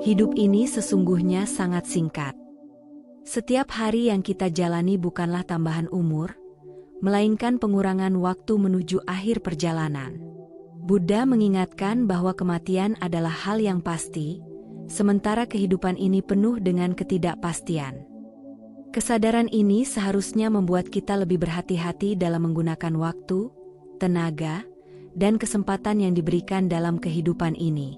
Hidup ini sesungguhnya sangat singkat. Setiap hari yang kita jalani bukanlah tambahan umur, melainkan pengurangan waktu menuju akhir perjalanan. Buddha mengingatkan bahwa kematian adalah hal yang pasti, sementara kehidupan ini penuh dengan ketidakpastian. Kesadaran ini seharusnya membuat kita lebih berhati-hati dalam menggunakan waktu, tenaga, dan kesempatan yang diberikan dalam kehidupan ini.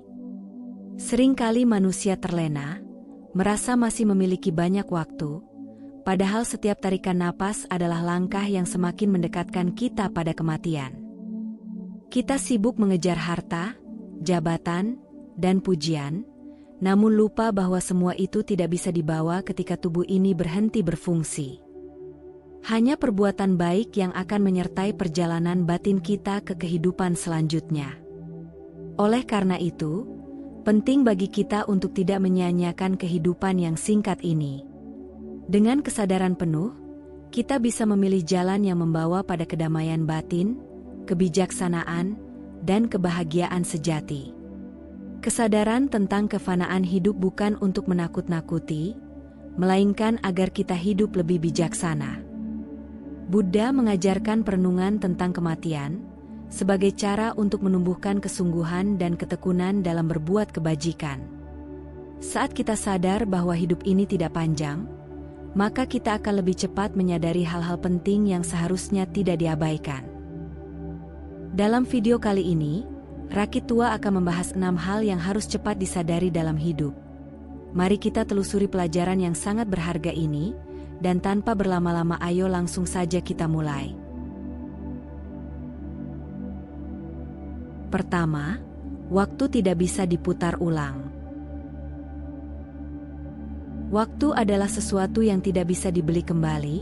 Seringkali manusia terlena, merasa masih memiliki banyak waktu, padahal setiap tarikan napas adalah langkah yang semakin mendekatkan kita pada kematian. Kita sibuk mengejar harta, jabatan, dan pujian, namun lupa bahwa semua itu tidak bisa dibawa ketika tubuh ini berhenti berfungsi. Hanya perbuatan baik yang akan menyertai perjalanan batin kita ke kehidupan selanjutnya. Oleh karena itu, penting bagi kita untuk tidak menyia-nyiakan kehidupan yang singkat ini. Dengan kesadaran penuh, kita bisa memilih jalan yang membawa pada kedamaian batin, kebijaksanaan, dan kebahagiaan sejati. Kesadaran tentang kefanaan hidup bukan untuk menakut-nakuti, melainkan agar kita hidup lebih bijaksana. Buddha mengajarkan perenungan tentang kematian sebagai cara untuk menumbuhkan kesungguhan dan ketekunan dalam berbuat kebajikan. Saat kita sadar bahwa hidup ini tidak panjang, maka kita akan lebih cepat menyadari hal-hal penting yang seharusnya tidak diabaikan. Dalam video kali ini, Rakit Tua akan membahas 6 hal yang harus cepat disadari dalam hidup. Mari kita telusuri pelajaran yang sangat berharga ini, dan tanpa berlama-lama ayo langsung saja kita mulai. Pertama, waktu tidak bisa diputar ulang. Waktu adalah sesuatu yang tidak bisa dibeli kembali,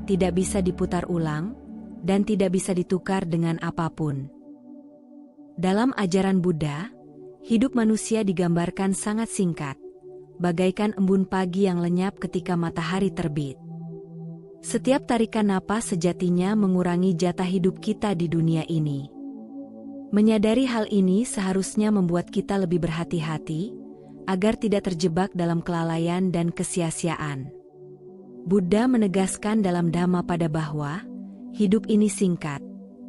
tidak bisa diputar ulang, dan tidak bisa ditukar dengan apapun. Dalam ajaran Buddha, hidup manusia digambarkan sangat singkat, bagaikan embun pagi yang lenyap ketika matahari terbit. Setiap tarikan napas sejatinya mengurangi jatah hidup kita di dunia ini. Menyadari hal ini seharusnya membuat kita lebih berhati-hati, agar tidak terjebak dalam kelalaian dan kesia-siaan. Buddha menegaskan dalam Dhammapada bahwa, hidup ini singkat,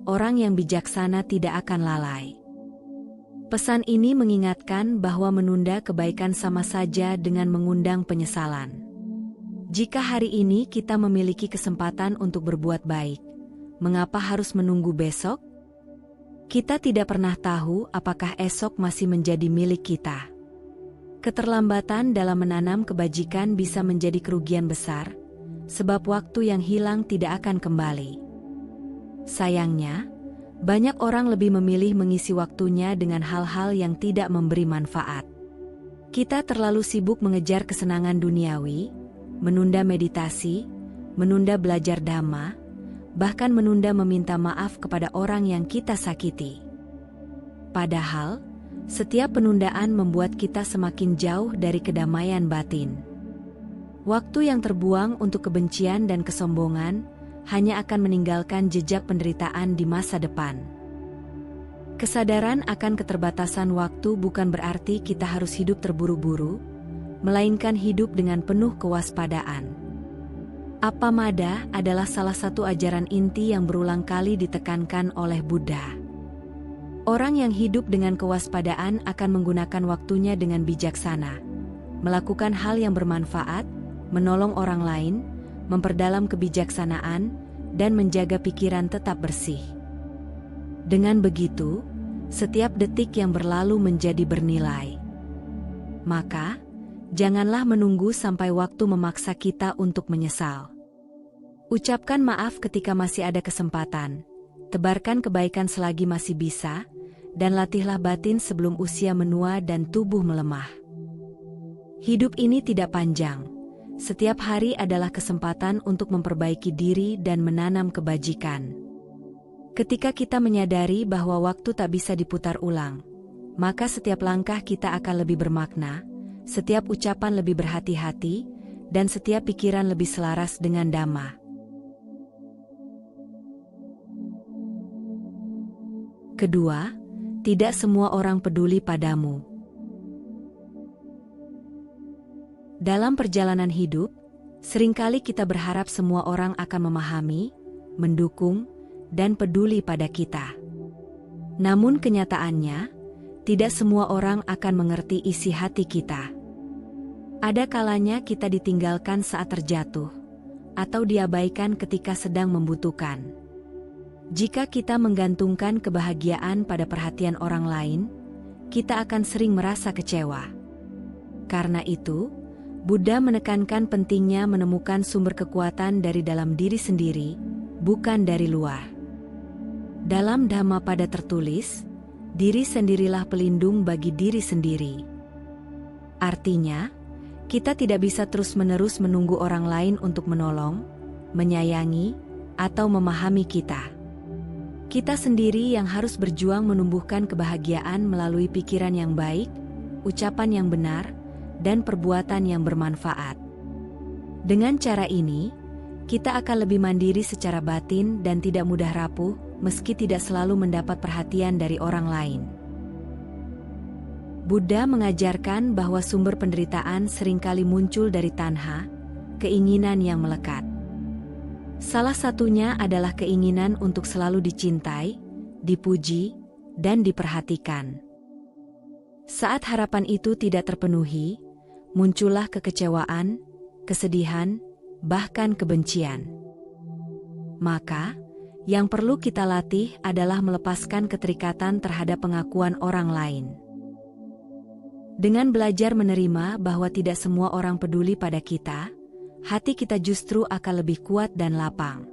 orang yang bijaksana tidak akan lalai. Pesan ini mengingatkan bahwa menunda kebaikan sama saja dengan mengundang penyesalan. Jika hari ini kita memiliki kesempatan untuk berbuat baik, mengapa harus menunggu besok? Kita tidak pernah tahu apakah esok masih menjadi milik kita. Keterlambatan dalam menanam kebajikan bisa menjadi kerugian besar, sebab waktu yang hilang tidak akan kembali. Sayangnya, banyak orang lebih memilih mengisi waktunya dengan hal-hal yang tidak memberi manfaat. Kita terlalu sibuk mengejar kesenangan duniawi, menunda meditasi, menunda belajar dhamma, bahkan menunda meminta maaf kepada orang yang kita sakiti. Padahal, setiap penundaan membuat kita semakin jauh dari kedamaian batin. Waktu yang terbuang untuk kebencian dan kesombongan hanya akan meninggalkan jejak penderitaan di masa depan. Kesadaran akan keterbatasan waktu bukan berarti kita harus hidup terburu-buru, melainkan hidup dengan penuh kewaspadaan. Appamada adalah salah satu ajaran inti yang berulang kali ditekankan oleh Buddha. Orang yang hidup dengan kewaspadaan akan menggunakan waktunya dengan bijaksana, melakukan hal yang bermanfaat, menolong orang lain, memperdalam kebijaksanaan, dan menjaga pikiran tetap bersih. Dengan begitu, setiap detik yang berlalu menjadi bernilai. Maka, janganlah menunggu sampai waktu memaksa kita untuk menyesal. Ucapkan maaf ketika masih ada kesempatan, tebarkan kebaikan selagi masih bisa, dan latihlah batin sebelum usia menua dan tubuh melemah. Hidup ini tidak panjang. Setiap hari adalah kesempatan untuk memperbaiki diri dan menanam kebajikan. Ketika kita menyadari bahwa waktu tak bisa diputar ulang, maka setiap langkah kita akan lebih bermakna, setiap ucapan lebih berhati-hati, dan setiap pikiran lebih selaras dengan Dhamma. Kedua, tidak semua orang peduli padamu. Dalam perjalanan hidup, seringkali kita berharap semua orang akan memahami, mendukung, dan peduli pada kita. Namun kenyataannya, tidak semua orang akan mengerti isi hati kita. Ada kalanya kita ditinggalkan saat terjatuh, atau diabaikan ketika sedang membutuhkan. Jika kita menggantungkan kebahagiaan pada perhatian orang lain, kita akan sering merasa kecewa. Karena itu, Buddha menekankan pentingnya menemukan sumber kekuatan dari dalam diri sendiri, bukan dari luar. Dalam Dhammapada tertulis, diri sendirilah pelindung bagi diri sendiri. Artinya, kita tidak bisa terus-menerus menunggu orang lain untuk menolong, menyayangi, atau memahami kita. Kita sendiri yang harus berjuang menumbuhkan kebahagiaan melalui pikiran yang baik, ucapan yang benar, dan perbuatan yang bermanfaat. Dengan cara ini, kita akan lebih mandiri secara batin dan tidak mudah rapuh, meski tidak selalu mendapat perhatian dari orang lain. Buddha mengajarkan bahwa sumber penderitaan seringkali muncul dari tanha, keinginan yang melekat. Salah satunya adalah keinginan untuk selalu dicintai, dipuji, dan diperhatikan. Saat harapan itu tidak terpenuhi, muncullah kekecewaan, kesedihan, bahkan kebencian. Maka, yang perlu kita latih adalah melepaskan keterikatan terhadap pengakuan orang lain. Dengan belajar menerima bahwa tidak semua orang peduli pada kita, hati kita justru akan lebih kuat dan lapang.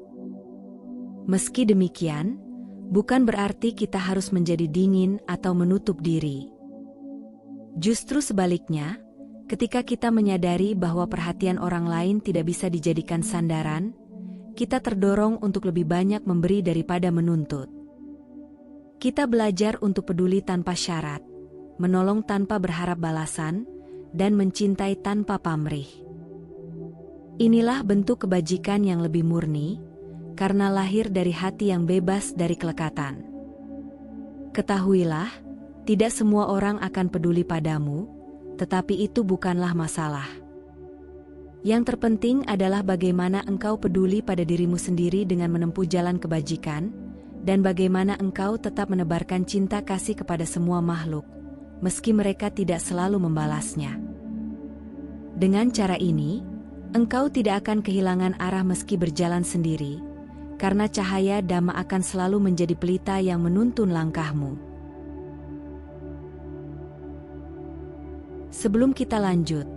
Meski demikian, bukan berarti kita harus menjadi dingin atau menutup diri. Justru sebaliknya, ketika kita menyadari bahwa perhatian orang lain tidak bisa dijadikan sandaran, kita terdorong untuk lebih banyak memberi daripada menuntut. Kita belajar untuk peduli tanpa syarat, menolong tanpa berharap balasan, dan mencintai tanpa pamrih. Inilah bentuk kebajikan yang lebih murni, karena lahir dari hati yang bebas dari kelekatan. Ketahuilah, tidak semua orang akan peduli padamu, tetapi itu bukanlah masalah. Yang terpenting adalah bagaimana engkau peduli pada dirimu sendiri dengan menempuh jalan kebajikan, dan bagaimana engkau tetap menebarkan cinta kasih kepada semua makhluk, meski mereka tidak selalu membalasnya. Dengan cara ini, engkau tidak akan kehilangan arah meski berjalan sendiri, karena cahaya Dhamma akan selalu menjadi pelita yang menuntun langkahmu. Sebelum kita lanjut,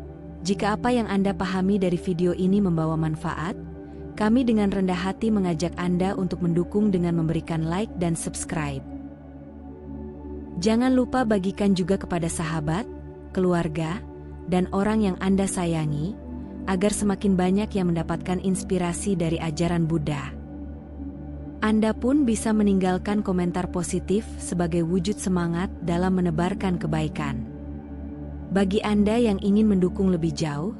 jika apa yang Anda pahami dari video ini membawa manfaat, kami dengan rendah hati mengajak Anda untuk mendukung dengan memberikan like dan subscribe. Jangan lupa bagikan juga kepada sahabat, keluarga, dan orang yang Anda sayangi, agar semakin banyak yang mendapatkan inspirasi dari ajaran Buddha. Anda pun bisa meninggalkan komentar positif sebagai wujud semangat dalam menebarkan kebaikan. Bagi Anda yang ingin mendukung lebih jauh,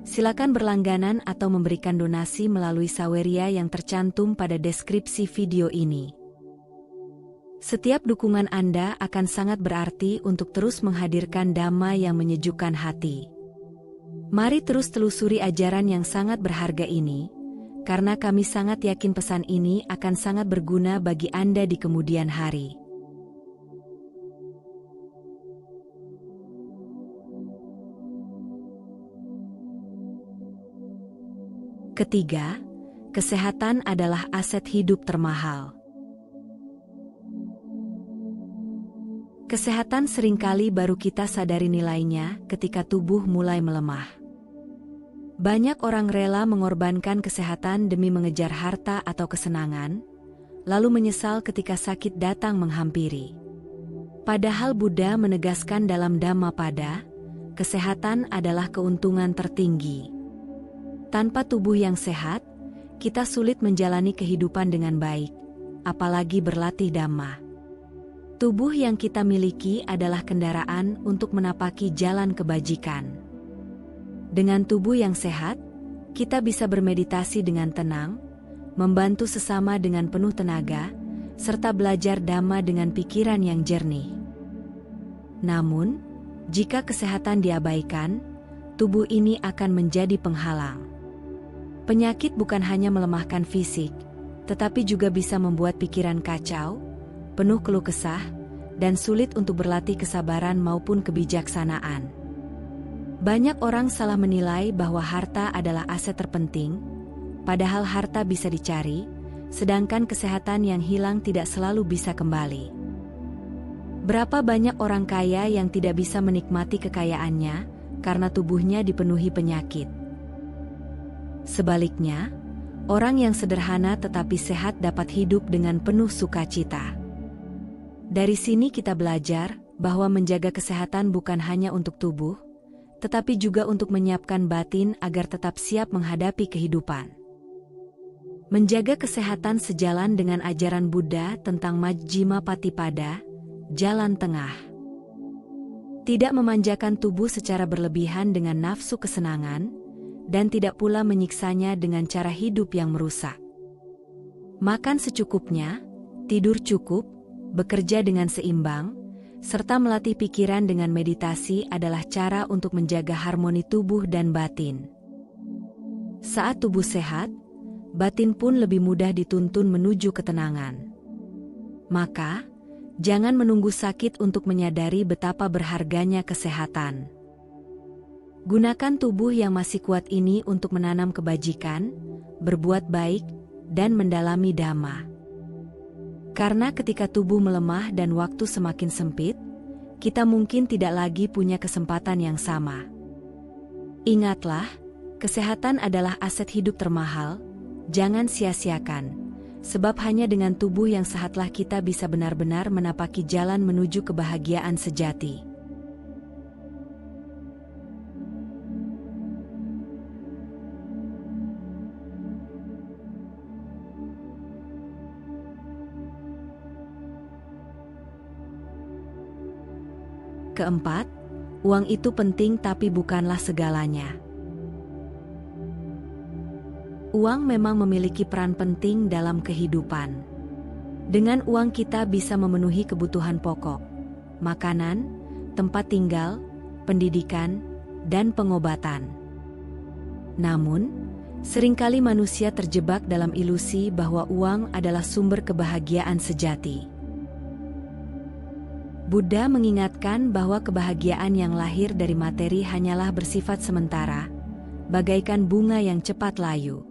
silakan berlangganan atau memberikan donasi melalui saweria yang tercantum pada deskripsi video ini. Setiap dukungan Anda akan sangat berarti untuk terus menghadirkan Dhamma yang menyejukkan hati. Mari terus telusuri ajaran yang sangat berharga ini, karena kami sangat yakin pesan ini akan sangat berguna bagi Anda di kemudian hari. Ketiga, kesehatan adalah aset hidup termahal. Kesehatan seringkali baru kita sadari nilainya ketika tubuh mulai melemah. Banyak orang rela mengorbankan kesehatan demi mengejar harta atau kesenangan, lalu menyesal ketika sakit datang menghampiri. Padahal Buddha menegaskan dalam Dhammapada, kesehatan adalah keuntungan tertinggi. Tanpa tubuh yang sehat, kita sulit menjalani kehidupan dengan baik, apalagi berlatih Dhamma. Tubuh yang kita miliki adalah kendaraan untuk menapaki jalan kebajikan. Dengan tubuh yang sehat, kita bisa bermeditasi dengan tenang, membantu sesama dengan penuh tenaga, serta belajar Dhamma dengan pikiran yang jernih. Namun, jika kesehatan diabaikan, tubuh ini akan menjadi penghalang. Penyakit bukan hanya melemahkan fisik, tetapi juga bisa membuat pikiran kacau, penuh keluh kesah, dan sulit untuk berlatih kesabaran maupun kebijaksanaan. Banyak orang salah menilai bahwa harta adalah aset terpenting, padahal harta bisa dicari, sedangkan kesehatan yang hilang tidak selalu bisa kembali. Berapa banyak orang kaya yang tidak bisa menikmati kekayaannya karena tubuhnya dipenuhi penyakit. Sebaliknya, orang yang sederhana tetapi sehat dapat hidup dengan penuh sukacita. Dari sini kita belajar bahwa menjaga kesehatan bukan hanya untuk tubuh, tetapi juga untuk menyiapkan batin agar tetap siap menghadapi kehidupan. Menjaga kesehatan sejalan dengan ajaran Buddha tentang Majjhima Patipada, jalan tengah. Tidak memanjakan tubuh secara berlebihan dengan nafsu kesenangan, dan tidak pula menyiksanya dengan cara hidup yang merusak. Makan secukupnya, tidur cukup, bekerja dengan seimbang, serta melatih pikiran dengan meditasi adalah cara untuk menjaga harmoni tubuh dan batin. Saat tubuh sehat, batin pun lebih mudah dituntun menuju ketenangan. Maka, jangan menunggu sakit untuk menyadari betapa berharganya kesehatan. Gunakan tubuh yang masih kuat ini untuk menanam kebajikan, berbuat baik, dan mendalami dhamma. Karena ketika tubuh melemah dan waktu semakin sempit, kita mungkin tidak lagi punya kesempatan yang sama. Ingatlah, kesehatan adalah aset hidup termahal, jangan sia-siakan, sebab hanya dengan tubuh yang sehatlah kita bisa benar-benar menapaki jalan menuju kebahagiaan sejati. Keempat, uang itu penting tapi bukanlah segalanya. Uang memang memiliki peran penting dalam kehidupan. Dengan uang kita bisa memenuhi kebutuhan pokok, makanan, tempat tinggal, pendidikan, dan pengobatan. Namun, seringkali manusia terjebak dalam ilusi bahwa uang adalah sumber kebahagiaan sejati. Buddha mengingatkan bahwa kebahagiaan yang lahir dari materi hanyalah bersifat sementara, bagaikan bunga yang cepat layu.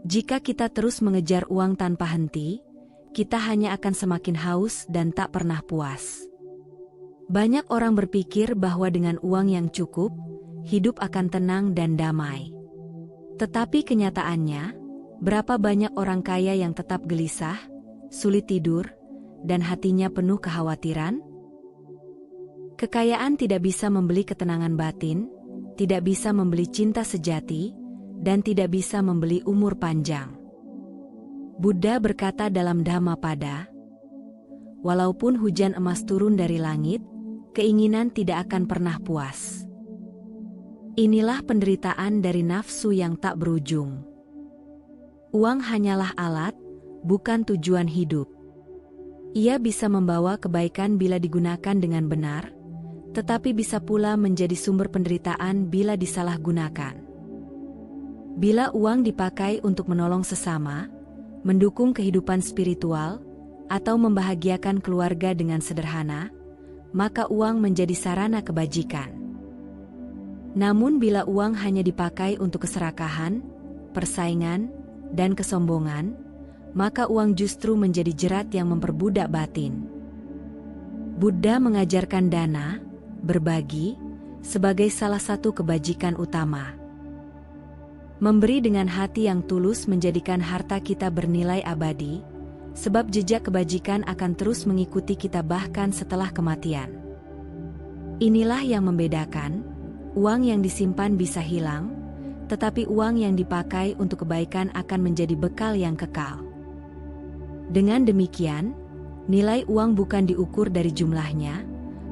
Jika kita terus mengejar uang tanpa henti, kita hanya akan semakin haus dan tak pernah puas. Banyak orang berpikir bahwa dengan uang yang cukup, hidup akan tenang dan damai. Tetapi kenyataannya, berapa banyak orang kaya yang tetap gelisah, sulit tidur, dan hatinya penuh kekhawatiran? Kekayaan tidak bisa membeli ketenangan batin, tidak bisa membeli cinta sejati, dan tidak bisa membeli umur panjang. Buddha berkata dalam Dhammapada, walaupun hujan emas turun dari langit, keinginan tidak akan pernah puas. Inilah penderitaan dari nafsu yang tak berujung. Uang hanyalah alat, bukan tujuan hidup. Ia bisa membawa kebaikan bila digunakan dengan benar, tetapi bisa pula menjadi sumber penderitaan bila disalahgunakan. Bila uang dipakai untuk menolong sesama, mendukung kehidupan spiritual, atau membahagiakan keluarga dengan sederhana, maka uang menjadi sarana kebajikan. Namun bila uang hanya dipakai untuk keserakahan, persaingan, dan kesombongan, maka uang justru menjadi jerat yang memperbudak batin. Buddha mengajarkan dana, berbagi, sebagai salah satu kebajikan utama. Memberi dengan hati yang tulus menjadikan harta kita bernilai abadi, sebab jejak kebajikan akan terus mengikuti kita bahkan setelah kematian. Inilah yang membedakan, uang yang disimpan bisa hilang, tetapi uang yang dipakai untuk kebaikan akan menjadi bekal yang kekal. Dengan demikian, nilai uang bukan diukur dari jumlahnya,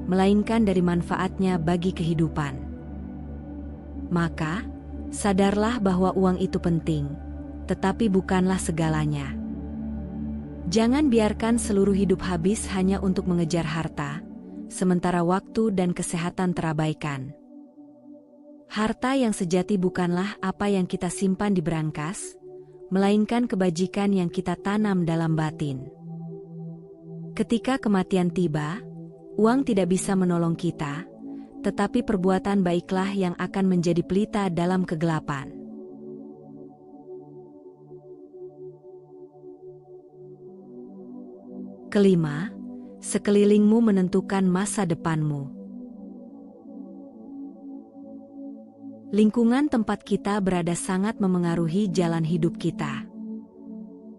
melainkan dari manfaatnya bagi kehidupan. Maka, sadarlah bahwa uang itu penting, tetapi bukanlah segalanya. Jangan biarkan seluruh hidup habis hanya untuk mengejar harta, sementara waktu dan kesehatan terabaikan. Harta yang sejati bukanlah apa yang kita simpan di berangkas, melainkan kebajikan yang kita tanam dalam batin. Ketika kematian tiba, uang tidak bisa menolong kita, tetapi perbuatan baiklah yang akan menjadi pelita dalam kegelapan. Kelima, sekelilingmu menentukan masa depanmu. Lingkungan tempat kita berada sangat memengaruhi jalan hidup kita.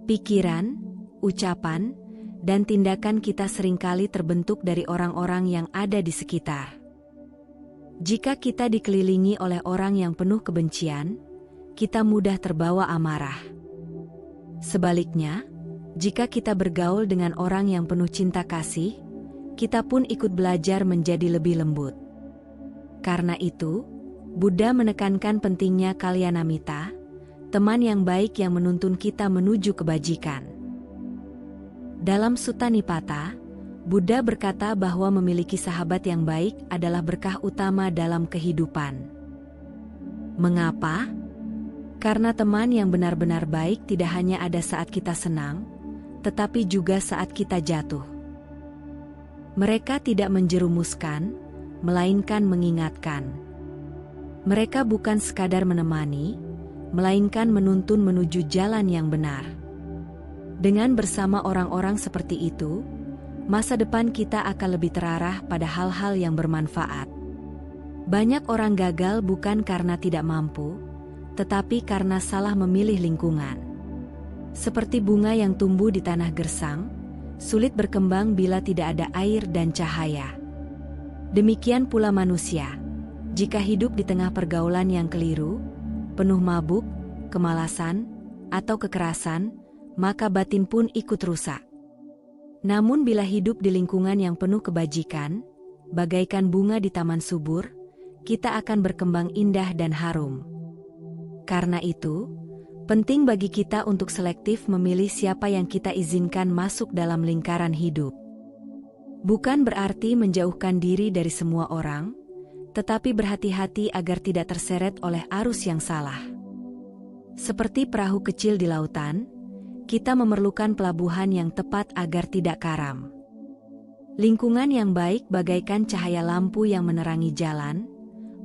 Pikiran, ucapan, dan tindakan kita seringkali terbentuk dari orang-orang yang ada di sekitar. Jika kita dikelilingi oleh orang yang penuh kebencian, kita mudah terbawa amarah. Sebaliknya, jika kita bergaul dengan orang yang penuh cinta kasih, kita pun ikut belajar menjadi lebih lembut. Karena itu, Buddha menekankan pentingnya kalyanamita, teman yang baik yang menuntun kita menuju kebajikan. Dalam Sutta Nipata, Buddha berkata bahwa memiliki sahabat yang baik adalah berkah utama dalam kehidupan. Mengapa? Karena teman yang benar-benar baik tidak hanya ada saat kita senang, tetapi juga saat kita jatuh. Mereka tidak menjerumuskan, melainkan mengingatkan. Mereka bukan sekadar menemani, melainkan menuntun menuju jalan yang benar. Dengan bersama orang-orang seperti itu, masa depan kita akan lebih terarah pada hal-hal yang bermanfaat. Banyak orang gagal bukan karena tidak mampu, tetapi karena salah memilih lingkungan. Seperti bunga yang tumbuh di tanah gersang, sulit berkembang bila tidak ada air dan cahaya. Demikian pula manusia. Jika hidup di tengah pergaulan yang keliru, penuh mabuk, kemalasan, atau kekerasan, maka batin pun ikut rusak. Namun bila hidup di lingkungan yang penuh kebajikan, bagaikan bunga di taman subur, kita akan berkembang indah dan harum. Karena itu, penting bagi kita untuk selektif memilih siapa yang kita izinkan masuk dalam lingkaran hidup. Bukan berarti menjauhkan diri dari semua orang, tetapi berhati-hati agar tidak terseret oleh arus yang salah. Seperti perahu kecil di lautan, kita memerlukan pelabuhan yang tepat agar tidak karam. Lingkungan yang baik bagaikan cahaya lampu yang menerangi jalan,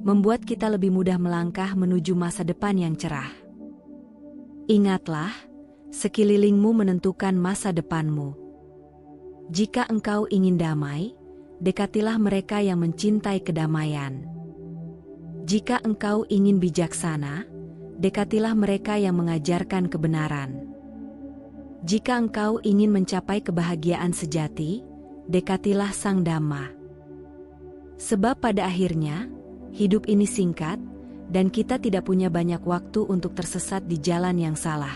membuat kita lebih mudah melangkah menuju masa depan yang cerah. Ingatlah, sekelilingmu menentukan masa depanmu. Jika engkau ingin damai, dekatilah mereka yang mencintai kedamaian. Jika engkau ingin bijaksana, dekatilah mereka yang mengajarkan kebenaran. Jika engkau ingin mencapai kebahagiaan sejati, dekatilah Sang Dhamma. Sebab pada akhirnya, hidup ini singkat, dan kita tidak punya banyak waktu untuk tersesat di jalan yang salah.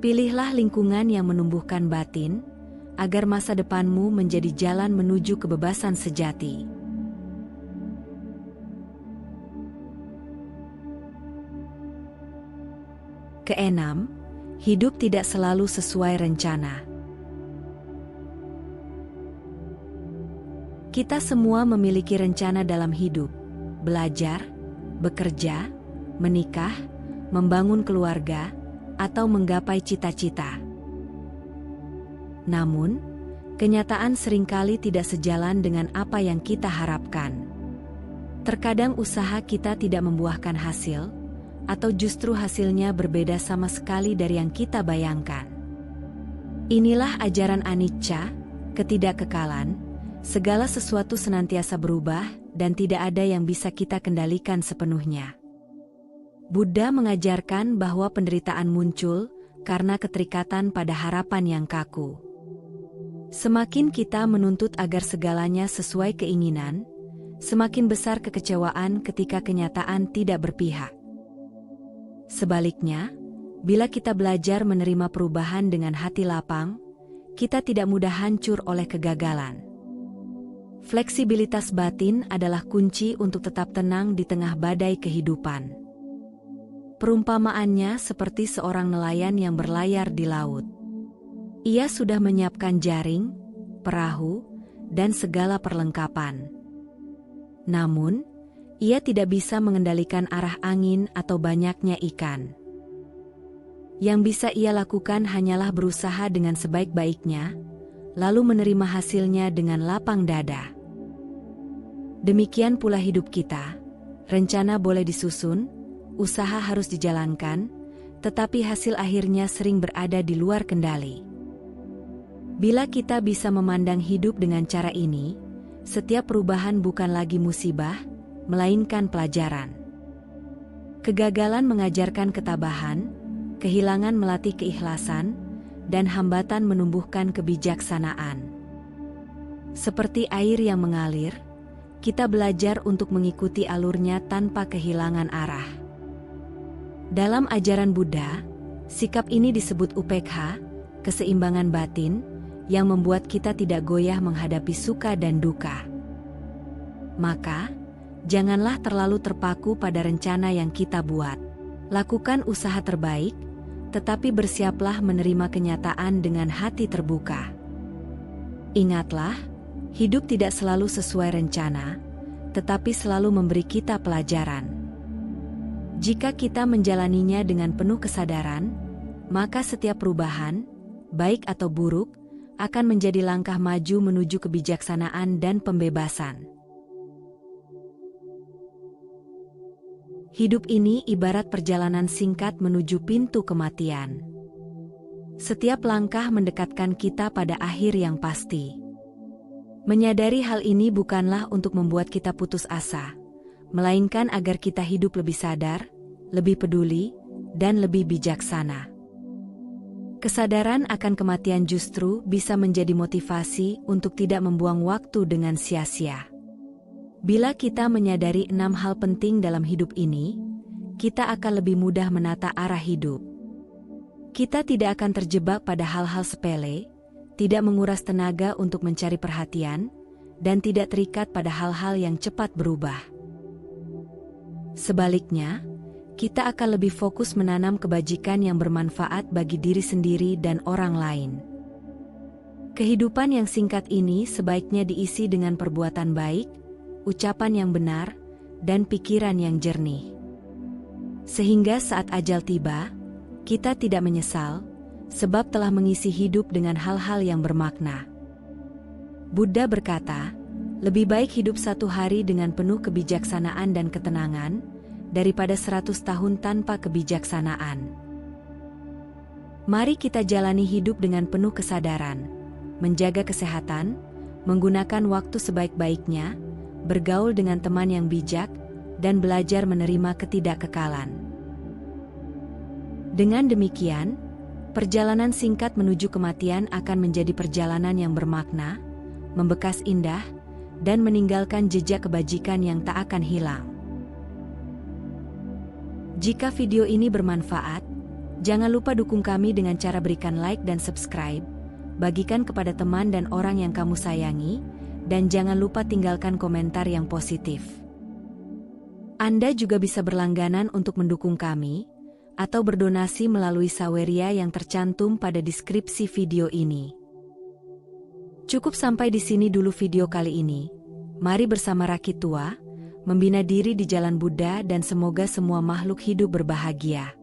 Pilihlah lingkungan yang menumbuhkan batin, agar masa depanmu menjadi jalan menuju kebebasan sejati. Keenam, hidup tidak selalu sesuai rencana. Kita semua memiliki rencana dalam hidup, belajar, bekerja, menikah, membangun keluarga, atau menggapai cita-cita. Namun, kenyataan seringkali tidak sejalan dengan apa yang kita harapkan. Terkadang usaha kita tidak membuahkan hasil, atau justru hasilnya berbeda sama sekali dari yang kita bayangkan. Inilah ajaran anicca, ketidakkekalan, segala sesuatu senantiasa berubah dan tidak ada yang bisa kita kendalikan sepenuhnya. Buddha mengajarkan bahwa penderitaan muncul karena keterikatan pada harapan yang kaku. Semakin kita menuntut agar segalanya sesuai keinginan, semakin besar kekecewaan ketika kenyataan tidak berpihak. Sebaliknya, bila kita belajar menerima perubahan dengan hati lapang, kita tidak mudah hancur oleh kegagalan. Fleksibilitas batin adalah kunci untuk tetap tenang di tengah badai kehidupan. Perumpamaannya seperti seorang nelayan yang berlayar di laut. Ia sudah menyiapkan jaring, perahu, dan segala perlengkapan. Namun, Ia tidak bisa mengendalikan arah angin atau banyaknya ikan. Yang bisa ia lakukan hanyalah berusaha dengan sebaik-baiknya, lalu menerima hasilnya dengan lapang dada. Demikian pula hidup kita. Rencana boleh disusun, usaha harus dijalankan, tetapi hasil akhirnya sering berada di luar kendali. Bila kita bisa memandang hidup dengan cara ini, setiap perubahan bukan lagi musibah, melainkan pelajaran. Kegagalan mengajarkan ketabahan, kehilangan melatih keikhlasan, dan hambatan menumbuhkan kebijaksanaan. Seperti air yang mengalir, kita belajar untuk mengikuti alurnya tanpa kehilangan arah. Dalam ajaran Buddha, sikap ini disebut upekha, keseimbangan batin, yang membuat kita tidak goyah menghadapi suka dan duka. Maka, janganlah terlalu terpaku pada rencana yang kita buat. Lakukan usaha terbaik, tetapi bersiaplah menerima kenyataan dengan hati terbuka. Ingatlah, hidup tidak selalu sesuai rencana, tetapi selalu memberi kita pelajaran. Jika kita menjalaninya dengan penuh kesadaran, maka setiap perubahan, baik atau buruk, akan menjadi langkah maju menuju kebijaksanaan dan pembebasan. Hidup ini ibarat perjalanan singkat menuju pintu kematian. Setiap langkah mendekatkan kita pada akhir yang pasti. Menyadari hal ini bukanlah untuk membuat kita putus asa, melainkan agar kita hidup lebih sadar, lebih peduli, dan lebih bijaksana. Kesadaran akan kematian justru bisa menjadi motivasi untuk tidak membuang waktu dengan sia-sia. Bila kita menyadari 6 hal penting dalam hidup ini, kita akan lebih mudah menata arah hidup. Kita tidak akan terjebak pada hal-hal sepele, tidak menguras tenaga untuk mencari perhatian, dan tidak terikat pada hal-hal yang cepat berubah. Sebaliknya, kita akan lebih fokus menanam kebajikan yang bermanfaat bagi diri sendiri dan orang lain. Kehidupan yang singkat ini sebaiknya diisi dengan perbuatan baik, ucapan yang benar, dan pikiran yang jernih. Sehingga saat ajal tiba, kita tidak menyesal, sebab telah mengisi hidup dengan hal-hal yang bermakna. Buddha berkata, lebih baik hidup 1 hari dengan penuh kebijaksanaan dan ketenangan, daripada 100 tahun tanpa kebijaksanaan. Mari kita jalani hidup dengan penuh kesadaran, menjaga kesehatan, menggunakan waktu sebaik-baiknya, bergaul dengan teman yang bijak, dan belajar menerima ketidakkekalan. Dengan demikian, perjalanan singkat menuju kematian akan menjadi perjalanan yang bermakna, membekas indah, dan meninggalkan jejak kebajikan yang tak akan hilang. Jika video ini bermanfaat, jangan lupa dukung kami dengan cara berikan like dan subscribe, bagikan kepada teman dan orang yang kamu sayangi, dan jangan lupa tinggalkan komentar yang positif. Anda juga bisa berlangganan untuk mendukung kami, atau berdonasi melalui saweria yang tercantum pada deskripsi video ini. Cukup sampai di sini dulu video kali ini. Mari bersama Rakit Tua, membina diri di jalan Buddha dan semoga semua makhluk hidup berbahagia.